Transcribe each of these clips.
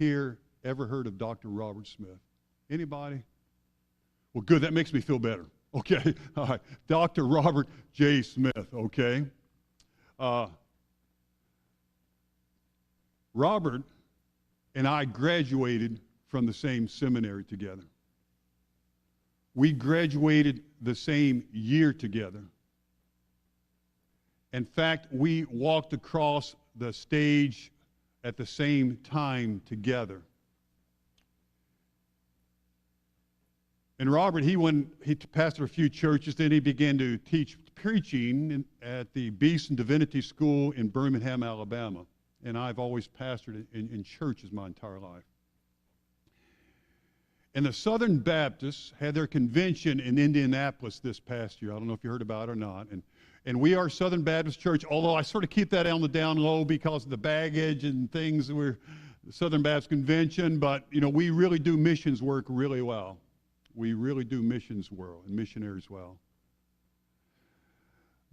here ever heard of Dr. Robert Smith? Anybody? Well, good. That makes me feel better. Okay. All right. Dr. Robert J. Smith. Okay. Robert and I graduated from the same seminary together. We graduated the same year together. In fact, we walked across the stage at the same time together. And Robert, he pastored a few churches, then he began to teach preaching at the Beeson Divinity School in Birmingham, Alabama. And I've always pastored in churches my entire life. And the Southern Baptists had their convention in Indianapolis this past year. I don't know if you heard about it or not. And we are Southern Baptist Church, although I sort of keep that on the down low because of the baggage and things. We're the Southern Baptist Convention, but we really do missions work really well. We really do missions well and missionaries well.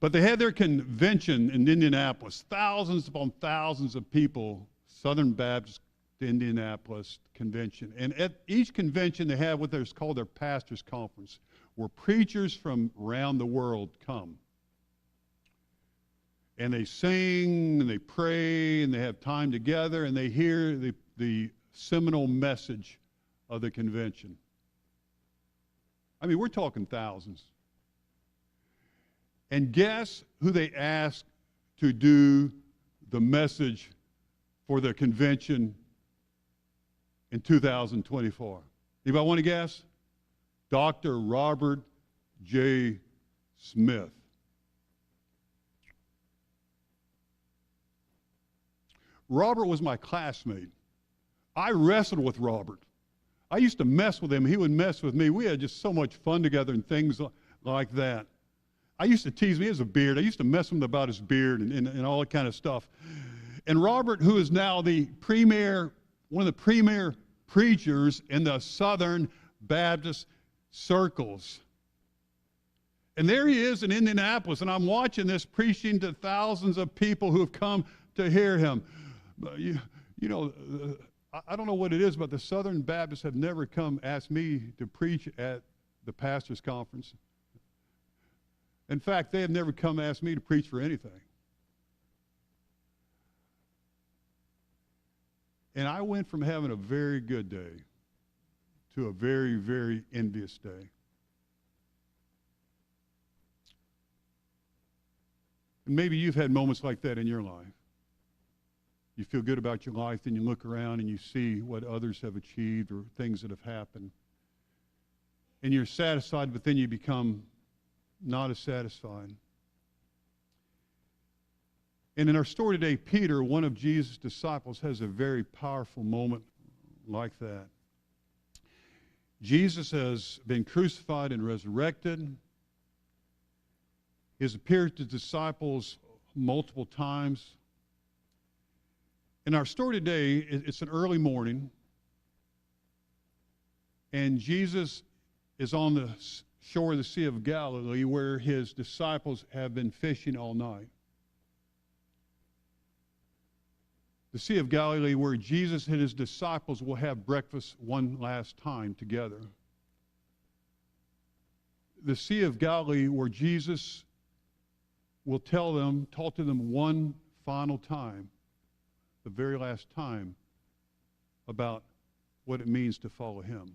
But they had their convention in Indianapolis, thousands upon thousands of people, Southern Baptist Indianapolis convention. And at each convention they have what is called their pastors' conference, where preachers from around the world come. And they sing, and they pray, and they have time together, and they hear the seminal message of the convention. I mean, we're talking thousands. And guess who they asked to do the message for the convention in 2024? Anybody want to guess? Dr. Robert J. Smith. Robert was my classmate. I wrestled with Robert. I used to mess with him. He would mess with me. We had just so much fun together and things like that. I used to tease me. He has a beard. I used to mess with him about his beard and all that kind of stuff. And Robert, who is now one of the premier preachers in the Southern Baptist circles. And there he is in Indianapolis, and I'm watching this preaching to thousands of people who have come to hear him. I don't know what it is, but the Southern Baptists have never asked me to preach at the pastors' conference. In fact, they have never come ask me to preach for anything. And I went from having a very good day to a very, very envious day. And maybe you've had moments like that in your life. You feel good about your life, then you look around and you see what others have achieved or things that have happened. And you're satisfied, but then you become not as satisfied. And in our story today, Peter, one of Jesus' disciples, has a very powerful moment like that. Jesus has been crucified and resurrected. He has appeared to disciples multiple times. In our story today, it's an early morning, and Jesus is on the shore of the Sea of Galilee where his disciples have been fishing all night. The Sea of Galilee where Jesus and his disciples will have breakfast one last time together. The Sea of Galilee where Jesus will talk to them one final time, the very last time, about what it means to follow him.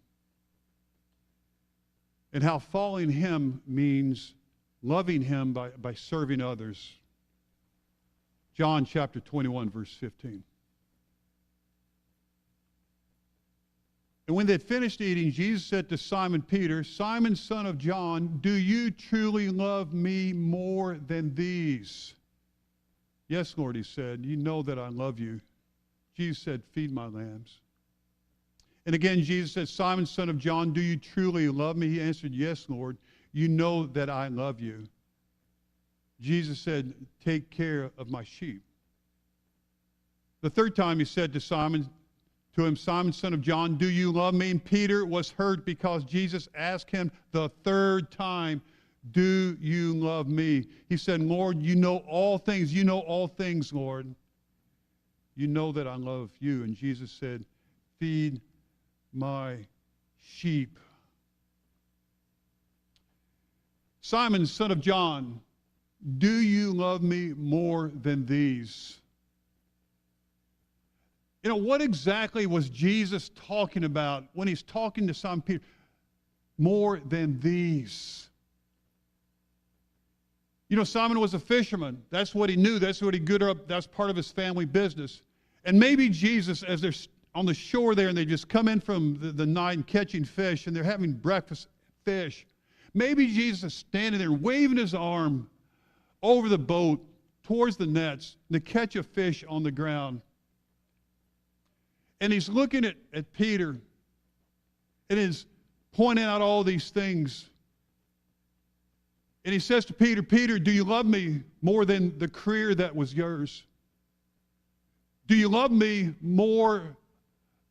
And how following him means loving him by serving others. John chapter 21, verse 15. And when they had finished eating, Jesus said to Simon Peter, "Simon, son of John, do you truly love me more than these?" "Yes, Lord," he said, "you know that I love you." Jesus said, "Feed my lambs." And again, Jesus said, "Simon, son of John, do you truly love me?" He answered, "Yes, Lord, you know that I love you." Jesus said, "Take care of my sheep." The third time he said to him, "Simon, son of John, do you love me?" And Peter was hurt because Jesus asked him the third time, "Do you love me?" He said, "Lord, you know all things. You know all things, Lord. You know that I love you." And Jesus said, feed my sheep. Simon, son of John, do you love me more than these? You know, what exactly was Jesus talking about when he's talking to Simon Peter? More than these. You know, Simon was a fisherman. That's what he knew. That's what he grew up. That's part of his family business. And maybe Jesus, as they're on the shore there and they just come in from the night and catching fish and they're having breakfast fish, maybe Jesus is standing there waving his arm over the boat towards the nets to catch a fish on the ground. And he's looking at Peter and is pointing out all these things. And he says to Peter, Peter, do you love me more than the career that was yours? Do you love me more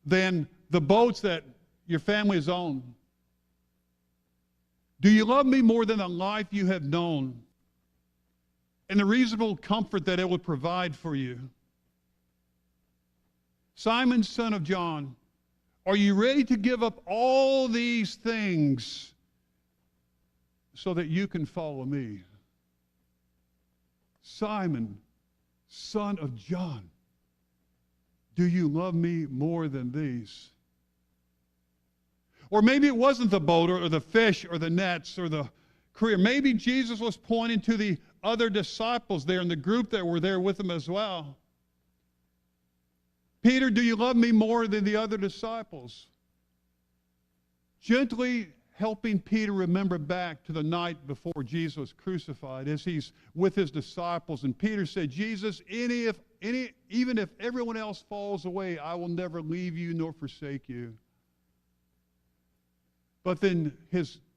than the boats that your family has owned? Do you love me more than the life you have known and the reasonable comfort that it will provide for you? Simon, son of John, are you ready to give up all these things so that you can follow me? Simon, son of John, do you love me more than these? Or maybe it wasn't the boat or the fish or the nets or the career. Maybe Jesus was pointing to the other disciples there in the group that were there with him as well. Peter, do you love me more than the other disciples? Gently helping Peter remember back to the night before Jesus was crucified as he's with his disciples. And Peter said, Jesus, even if everyone else falls away, I will never leave you nor forsake you. But then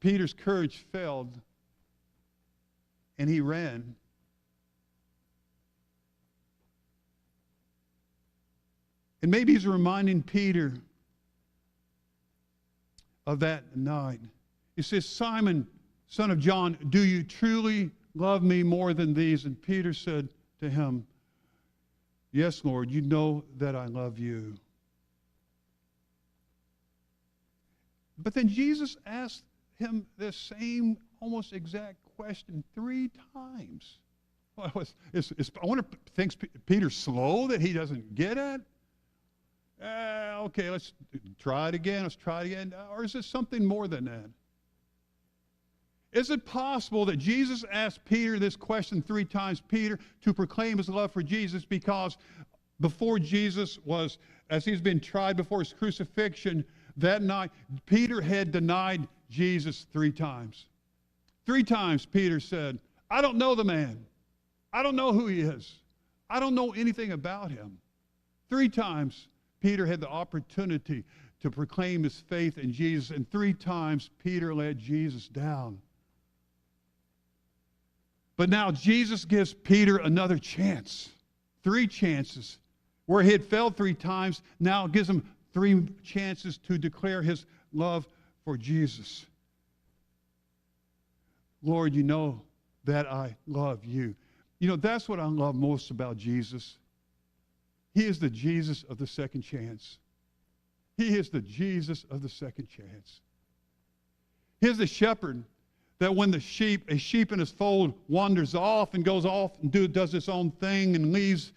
Peter's courage failed and he ran. And maybe he's reminding Peter of that night. He says, Simon, son of John, do you truly love me more than these? And Peter said to him, yes, Lord, you know that I love you. But then Jesus asked him the same almost exact question 3 times. Well, I wonder, thinks Peter's slow that he doesn't get it? Okay, let's try it again. Let's try it again. Or is this something more than that? Is it possible that Jesus asked Peter this question 3 times, Peter, to proclaim his love for Jesus because before Jesus was, as he's been tried before his crucifixion, that night, Peter had denied Jesus 3 times. 3 times Peter said, I don't know the man. I don't know who he is. I don't know anything about him. 3 times Peter had the opportunity to proclaim his faith in Jesus, and 3 times Peter let Jesus down. But now Jesus gives Peter another chance. 3 chances. Where he had failed 3 times, now gives him 3 chances to declare his love for Jesus. Lord, you know that I love you. You know, that's what I love most about Jesus. He is the Jesus of the second chance. He is the Jesus of the second chance. He's the shepherd that when a sheep in his fold wanders off and goes off and does its own thing and leaves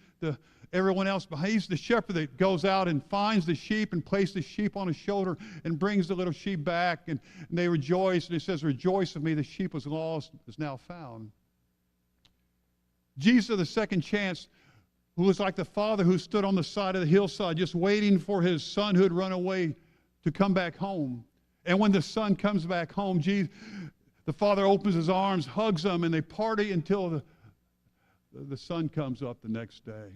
everyone else behind. He's the shepherd that goes out and finds the sheep and places the sheep on his shoulder and brings the little sheep back, and they rejoice. And he says, rejoice with me, the sheep was lost, is now found. Jesus of the second chance, who was like the father who stood on the side of the hillside just waiting for his son who had run away to come back home. And when the son comes back home, the father opens his arms, hugs him, and they party until the sun comes up the next day.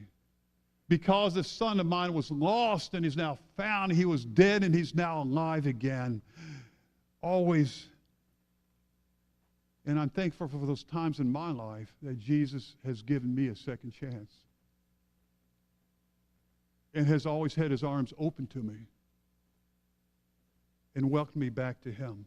Because this son of mine was lost and he's now found. He was dead and he's now alive again. Always. And I'm thankful for those times in my life that Jesus has given me a second chance. And has always had his arms open to me and welcomed me back to him.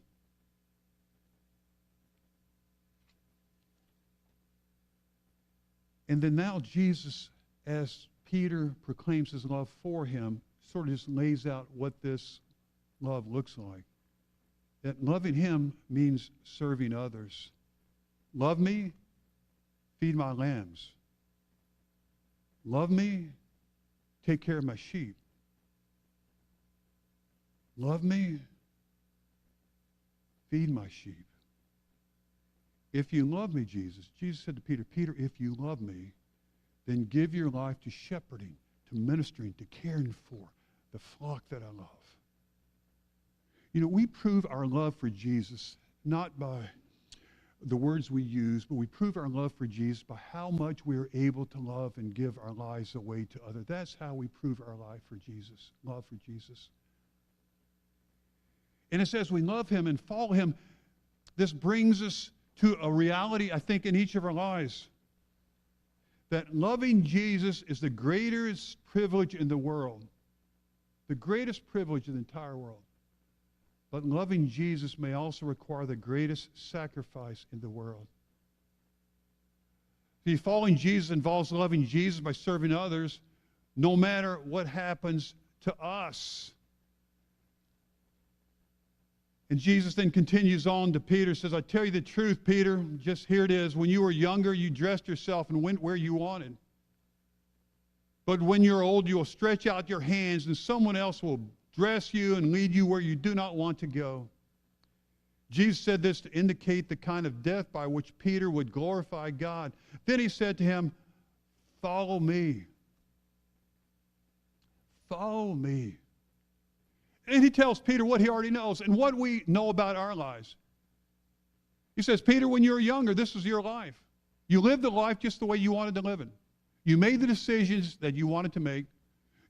And then now Jesus, as Peter proclaims his love for him, sort of just lays out what this love looks like. That loving him means serving others. Love me, feed my lambs. Love me, take care of my sheep. Love me, feed my sheep. If you love me, Jesus said to Peter, Peter, if you love me, then give your life to shepherding, to ministering, to caring for the flock that I love. You know, we prove our love for Jesus not by the words we use, but we prove our love for Jesus by how much we are able to love and give our lives away to others. That's how we prove our life for Jesus, love for Jesus. And it says we love him and follow him. This brings us to a reality, I think, in each of our lives. That loving Jesus is the greatest privilege in the world. The greatest privilege in the entire world. But loving Jesus may also require the greatest sacrifice in the world. See, following Jesus involves loving Jesus by serving others, no matter what happens to us. And Jesus then continues on to Peter, says, I tell you the truth, Peter, just here it is. When you were younger, you dressed yourself and went where you wanted. But when you're old, you will stretch out your hands and someone else will dress you and lead you where you do not want to go. Jesus said this to indicate the kind of death by which Peter would glorify God. Then he said to him, follow me. Follow me. And he tells Peter what he already knows and what we know about our lives. He says, Peter, when you were younger, this was your life. You lived the life just the way you wanted to live it. You made the decisions that you wanted to make.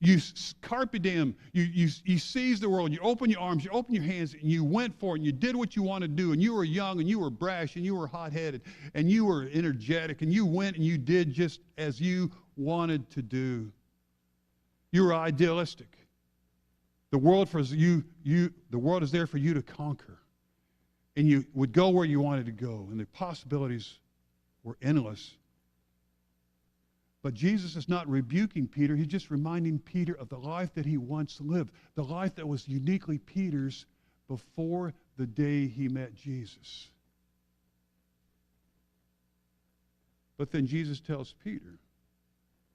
You carpe diem. You seized the world. You opened your arms. You opened your hands. And you went for it. And you did what you wanted to do. And you were young. And you were brash. And you were hot-headed. And you were energetic. And you went and you did just as you wanted to do. You were idealistic. The world the world is there for you to conquer. And you would go where you wanted to go. And the possibilities were endless. But Jesus is not rebuking Peter. He's just reminding Peter of the life that he once lived. The life that was uniquely Peter's before the day he met Jesus. But then Jesus tells Peter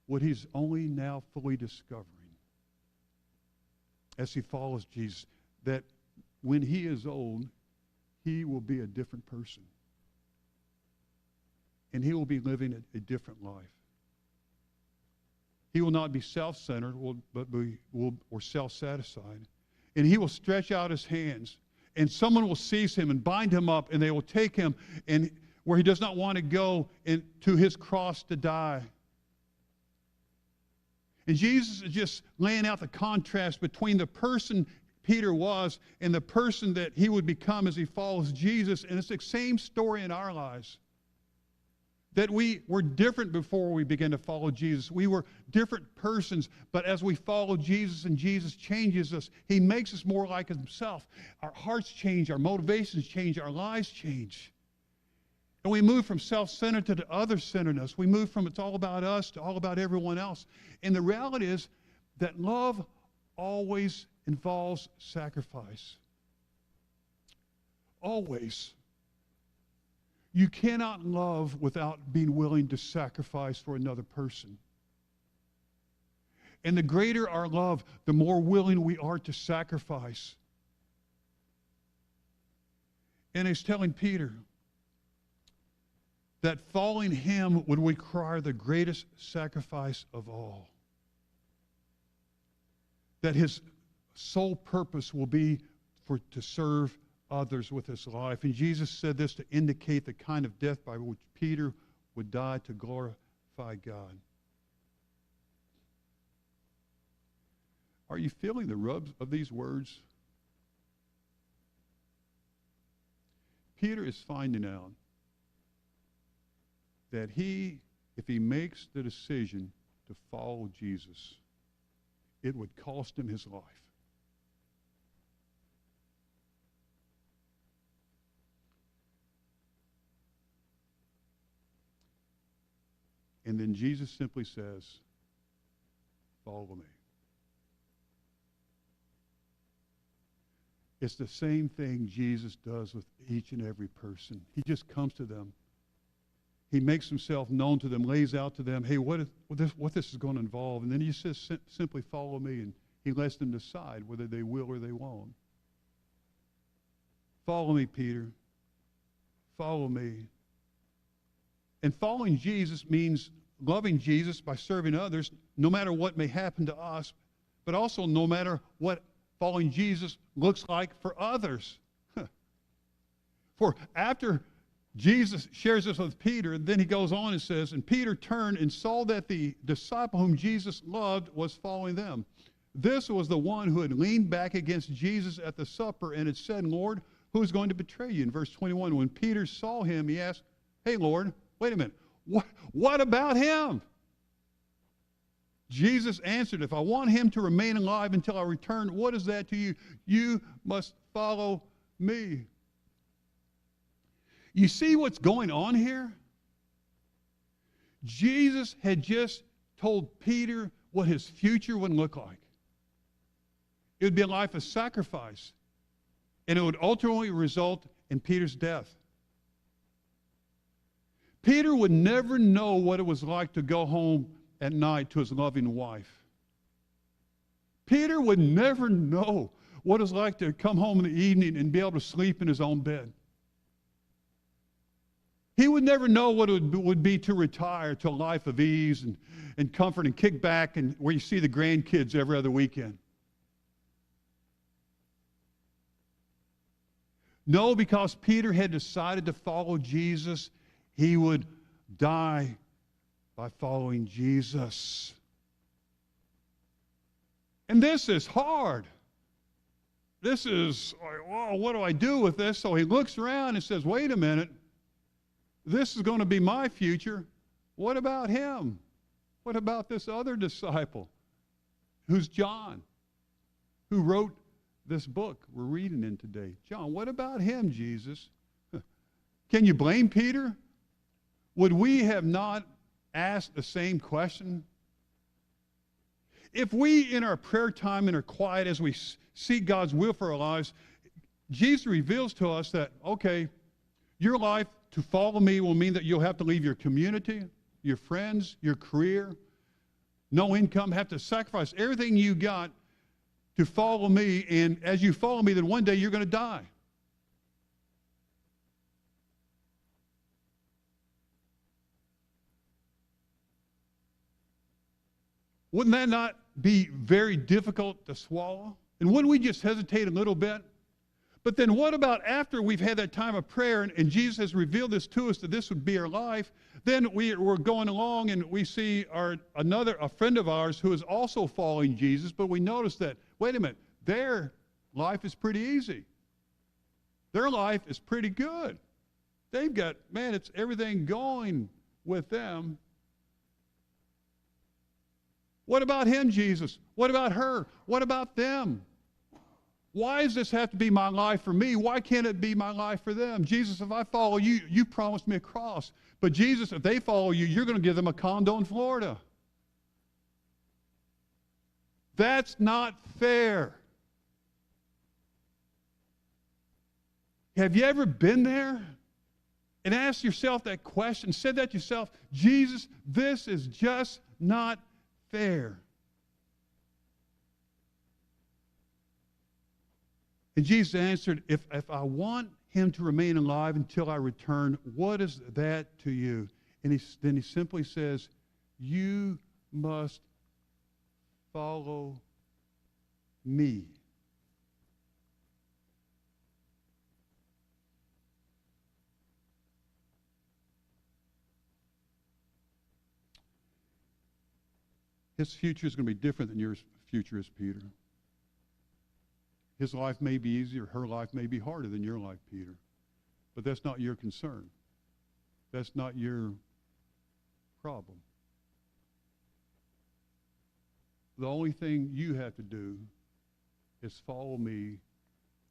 what he's only now fully discovering as he follows Jesus, that when he is old, he will be a different person. And he will be living a different life. He will not be self-centered, but or self-satisfied. And he will stretch out his hands, and someone will seize him and bind him up, and they will take him and where he does not want to go, to his cross to die. And Jesus is just laying out the contrast between the person Peter was and the person that he would become as he follows Jesus. And it's the same story in our lives. That we were different before we began to follow Jesus. We were different persons, but as we follow Jesus and Jesus changes us, he makes us more like himself. Our hearts change, our motivations change, our lives change. And we move from self-centered to the other-centeredness. We move from it's all about us to all about everyone else. And the reality is that love always involves sacrifice. Always. You cannot love without being willing to sacrifice for another person. And the greater our love, the more willing we are to sacrifice. And he's telling Peter that following him would require the greatest sacrifice of all. That his sole purpose will be to serve others with his life. And Jesus said this to indicate the kind of death by which Peter would die to glorify God. Are you feeling the rub of these words? Peter is finding out that if he makes the decision to follow Jesus, it would cost him his life. And then Jesus simply says, follow me. It's the same thing Jesus does with each and every person. He just comes to them. He makes himself known to them, lays out to them, hey, what this is going to involve. And then he says, simply follow me. And he lets them decide whether they will or they won't. Follow me, Peter. Follow me. And following Jesus means loving Jesus by serving others, no matter what may happen to us, but also no matter what following Jesus looks like for others. For after Jesus shares this with Peter, then he goes on and says, and Peter turned and saw that the disciple whom Jesus loved was following them. This was the one who had leaned back against Jesus at the supper and had said, Lord, who is going to betray you? In verse 21, when Peter saw him, he asked, hey, Lord, wait a minute, what about him? Jesus answered, if I want him to remain alive until I return, what is that to you? You must follow me. You see what's going on here? Jesus had just told Peter what his future would look like. It would be a life of sacrifice, and it would ultimately result in Peter's death. Peter would never know what it was like to go home at night to his loving wife. Peter would never know what it was like to come home in the evening and be able to sleep in his own bed. He would never know what it would be to retire to a life of ease and comfort and kick back and where you see the grandkids every other weekend. No, because Peter had decided to follow Jesus, he would die by following Jesus. And this is hard. This is, oh, what do I do with this? So he looks around and says, wait a minute. This is going to be my future. What about him? What about this other disciple? Who's John? Who wrote this book we're reading in today? John, what about him, Jesus? Can you blame Peter? Would we have not asked the same question? If we, in our prayer time, in our quiet, as we seek God's will for our lives, Jesus reveals to us that, okay, your life to follow me will mean that you'll have to leave your community, your friends, your career, no income, have to sacrifice everything you got to follow me. And as you follow me, then one day you're going to die. Wouldn't that not be very difficult to swallow? And wouldn't we just hesitate a little bit? But then what about after we've had that time of prayer and Jesus has revealed this to us that this would be our life, then we're going along and we see a friend of ours who is also following Jesus, but we notice that, wait a minute, their life is pretty easy. Their life is pretty good. They've got, man, it's everything going with them. What about him, Jesus? What about her? What about them? Why does this have to be my life for me? Why can't it be my life for them? Jesus, if I follow you, you promised me a cross. But Jesus, if they follow you, you're going to give them a condo in Florida. That's not fair. Have you ever been there and asked yourself that question, said that to yourself, Jesus, this is just not fair. And Jesus answered, if I want him to remain alive until I return, what is that to you? And then he simply says, you must follow me. His future is going to be different than your future is, Peter. His life may be easier, her life may be harder than your life, Peter. But that's not your concern. That's not your problem. The only thing you have to do is follow me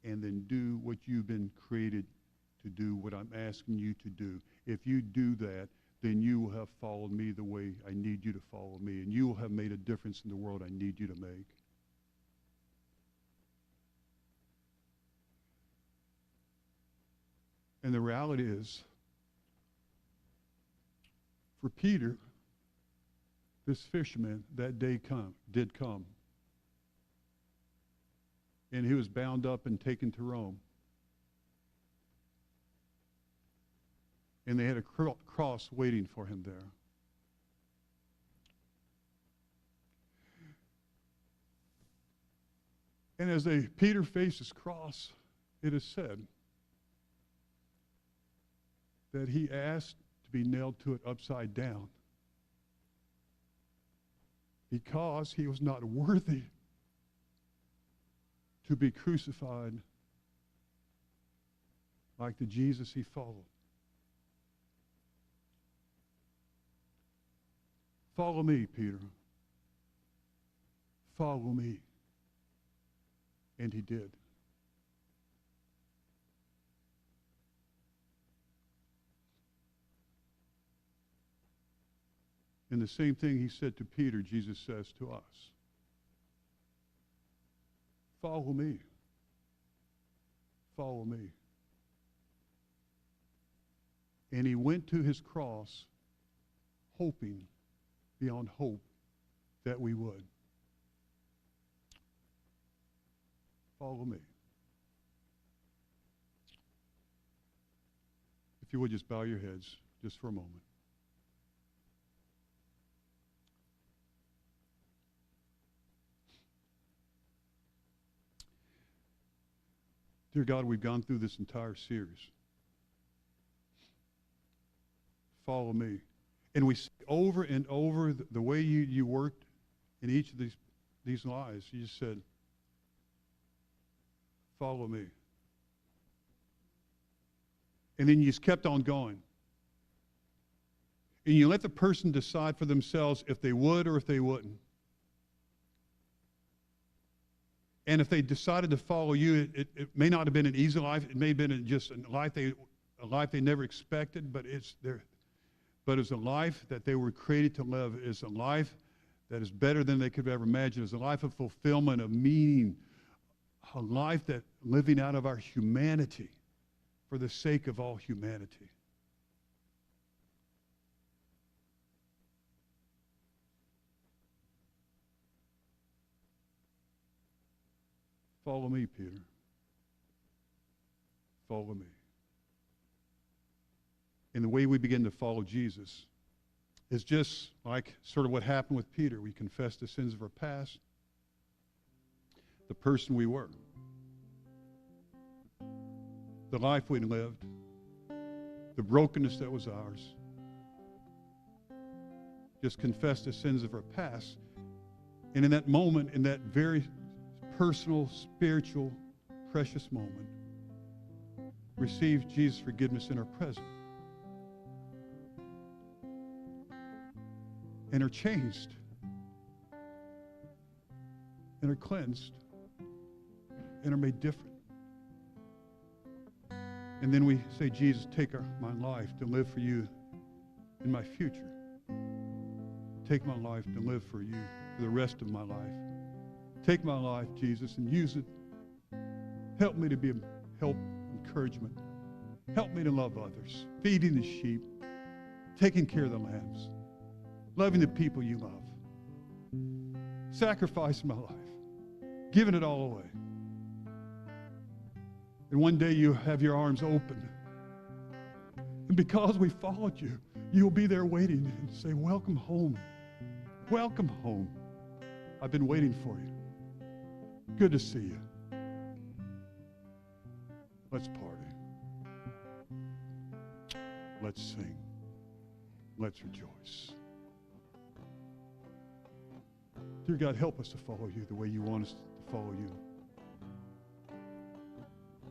and then do what you've been created to do, what I'm asking you to do. If you do that, then you will have followed me the way I need you to follow me, and you will have made a difference in the world I need you to make. And the reality is, for Peter, this fisherman, that day did come. And he was bound up and taken to Rome. And they had a cross waiting for him there. And as Peter faced his cross, it is said that he asked to be nailed to it upside down because he was not worthy to be crucified like the Jesus he followed. Follow me, Peter. Follow me. And he did. And the same thing he said to Peter, Jesus says to us. Follow me. Follow me. And he went to his cross hoping beyond hope that we would. Follow me. If you would just bow your heads just for a moment. Dear God, we've gone through this entire series. Follow me. And we see over and over the way you worked in each of these lives. You just said, follow me. And then you just kept on going. And you let the person decide for themselves if they would or if they wouldn't. And if they decided to follow you, it may not have been an easy life. It may have been just a life they never expected, but it's a life that they were created to live. It's a life that is better than they could ever imagine. It's a life of fulfillment, of meaning, a life that living out of our humanity for the sake of all humanity. Follow me, Peter. Follow me. And the way we begin to follow Jesus is just like sort of what happened with Peter. We confess the sins of our past, the person we were, the life we lived, the brokenness that was ours. Just confess the sins of our past. And in that moment, in that very personal, spiritual, precious moment, receive Jesus' forgiveness in our present. And are changed. And are cleansed. And are made different. And then we say, Jesus, take my life to live for you in my future. Take my life to live for you for the rest of my life. Take my life, Jesus, and use it. Help me to be a help, encouragement. Help me to love others, feeding the sheep, taking care of the lambs, loving the people you love, sacrificing my life, giving it all away. And one day you have your arms open. And because we followed you, you'll be there waiting and say, welcome home. Welcome home. I've been waiting for you. Good to see you. Let's party. Let's sing. Let's rejoice. Dear God, help us to follow you the way you want us to follow you.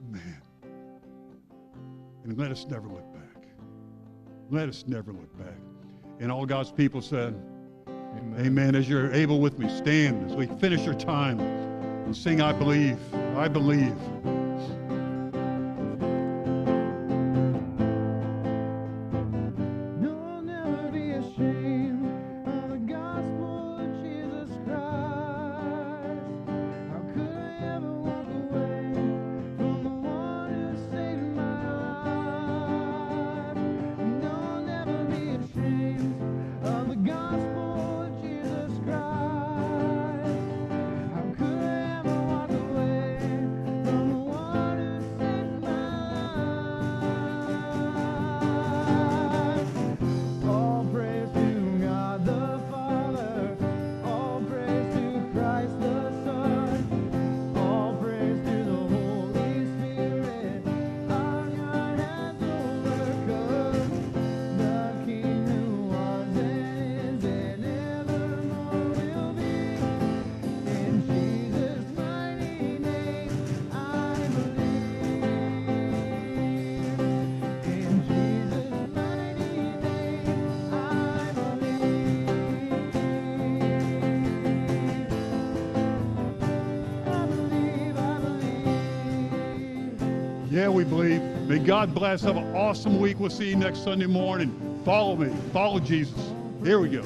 Man. And let us never look back. Let us never look back. And all God's people said, amen. Amen. As you're able with me, stand as we finish our time and sing, I believe. I believe. Yeah, we believe. May God bless. Have an awesome week. We'll see you next Sunday morning. Follow me. Follow Jesus. Here we go.